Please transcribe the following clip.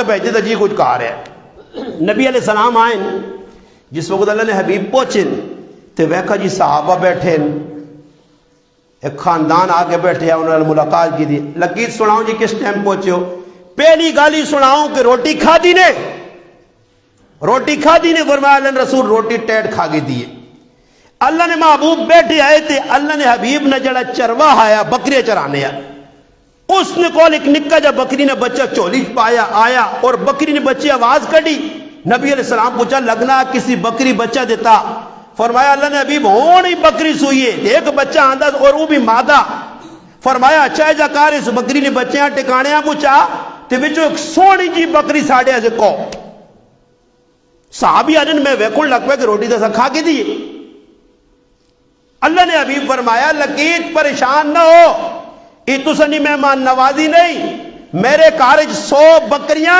بیٹھے تو جی کچھ کہا رہے نبی علیہ السلام آئیں جس وقت اللہ نے حبیب پہنچیں تو ویکھا جی صحابہ بیٹھے ایک خاندان آگے بیٹھے ہیں انہوں نے ملاقات کی دی لقیت سناؤں جی کس ٹائم پہنچے ہو پہلی گالی سناؤں کہ روٹی کھا دی نے فرمایا اللہ نے رسول روٹی ٹیٹ کھا گئی دیئے اللہ نے محبوب بیٹھے آئے تھے اللہ نے حبیب نے جڑا چرواہ آیا بکریاں چرانے اس نے کول ایک نکا جا بکری نے بچہ چولی پایا آیا اور بکری نے بچے آواز کڑی نبی علیہ السلام پوچھا لگنا کسی بکری بچہ دیتا فرمایا اللہ نے حبیب ہونی بکری سوئیے ایک بچہ آندھا اور وہ بھی مادہ فرمایا اچھا ہے جا کار اس بکری نے بچیاں ٹکانے پوچھا تے بچو ایک سونی جی بکری ساڑھے ایسے کو صحابی آجن میں ویکھن لگ پہ کہ روٹی دسا کھا کے دیئے اللہ نے حبیب فرمایا لقیت پریشان نہ ہو یہ تو سنی مہمان نوازی نہیں میرے کارج 100 بکریاں